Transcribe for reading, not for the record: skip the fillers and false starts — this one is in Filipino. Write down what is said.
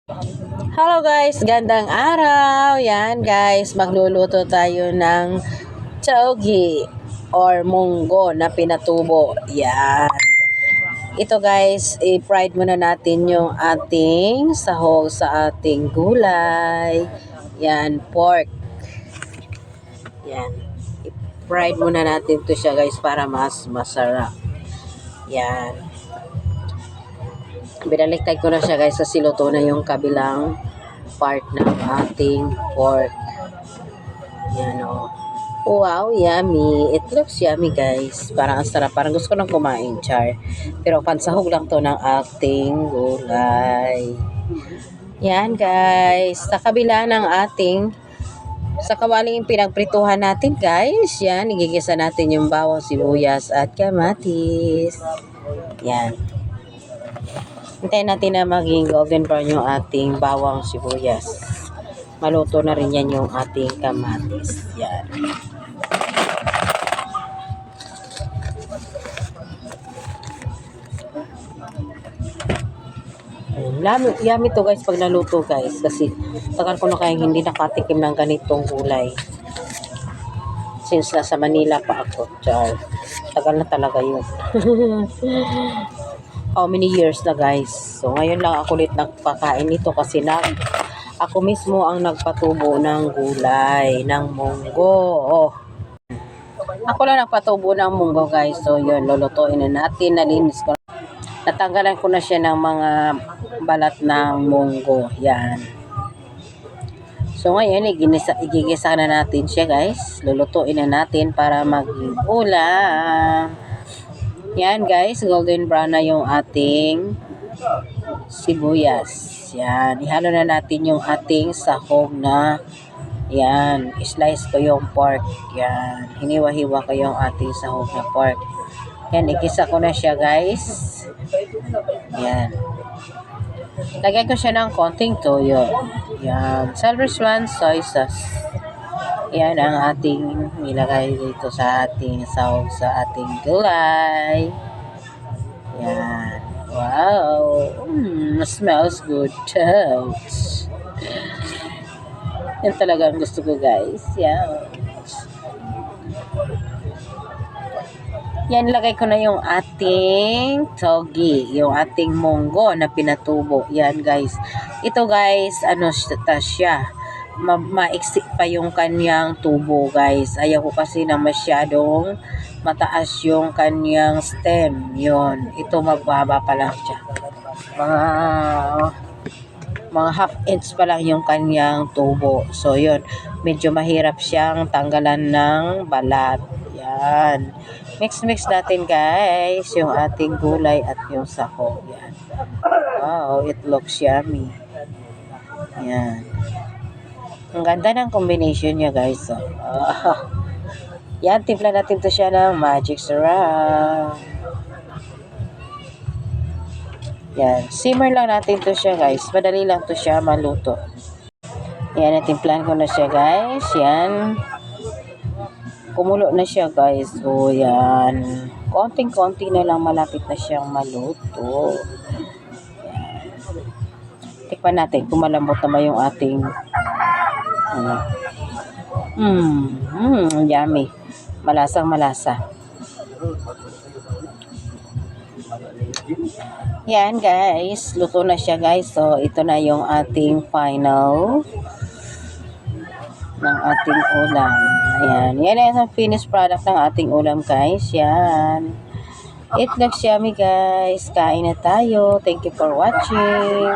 Hello guys, gandang araw. Yan guys, magluluto tayo ng taugi or munggo na pinatubo. Yan. Ito guys, i-fried muna natin yung ating sahog sa ating gulay. Yan, pork. Yan. I-fried muna natin to siya guys para mas masarap. Yan. Binaliktad ko na siya guys kasi luto na yung kabilang part ng ating pork. Yan o. Wow, yummy. It looks yummy guys. Parang ang sarap. Parang gusto ko nang kumain, char. Pero pansahog lang to ng ating gulay. Yan guys. Sa kabila ng ating sa kawaling pinagprituhan natin guys. Yan. Igigisa natin yung bawang sibuyas at kamatis. Yan. Hintayin natin na maging golden brown yung ating bawang sibuyas. Maluto na rin yan yung ating kamatis. Yan. Yummy to guys pag naluto guys. Kasi tagal ko na kayang hindi nakatikim ng ganitong gulay. Since nasa Manila pa ako. Char. Tagal na talaga yun. How many years na guys. So ngayon lang ako ulit nagpakain ito kasi ako mismo ang nagpatubo ng gulay, ng munggo. Oh. Ako lang nagpatubo ng munggo guys. So yun, lulutuin na natin. Nalinis ko. Natanggalan ko na siya ng mga balat ng munggo. Yan. So ngayon, igigisa na natin siya guys. Lulutuin na natin para maging ulam. Yan guys, golden brown na yung ating sibuyas. Yan, ihalo na natin yung ating sahog na yan, slice ko yung pork. Yan, hiniwa-hiwa ko yung ating sahog na pork. Yan, igisa ko na siya guys. Yan. Lagyan ko siya ng konting toyo. Yan, Salverswan soy sauce. Yan ang ating nilagay dito sa ating sahog sa ating gulay. Yan. Wow. Smells good. Yan talaga ang gusto ko guys. Yan. Yan, lagay ko na yung ating togi. Yung ating munggo na pinatubo. Yan guys. Ito guys, siya. Maiksi pa yung kanyang tubo guys. Ayaw ko kasi na masyadong mataas yung kanyang stem. Yun. Ito mababa pa lang siya. Mga half inch pa lang yung kanyang tubo. So yun. Medyo mahirap siyang tanggalan ng balat. Yan. Mix natin guys. Yung ating gulay at yung sahog. Yan. Wow. It looks yummy. Yan. Ang ganda ng combination niya guys. Yan, timpla natin to siya ng magic syrup. Yan, simmer lang natin to siya guys. Madali lang to siya maluto. Yan, natimplan ko na siya guys. Yan. Kumulo na siya guys. So, yan. Konting-konti na lang malapit na siyang maluto. Yan. Tikpan natin kung malambot naman yung ating yummy. Malasa. Yan guys, luto na siya guys. So ito na yung ating final ng ating ulam. Ayan, yan ang finished product ng ating ulam guys. Yan. It looks yummy guys. Kain na tayo. Thank you for watching.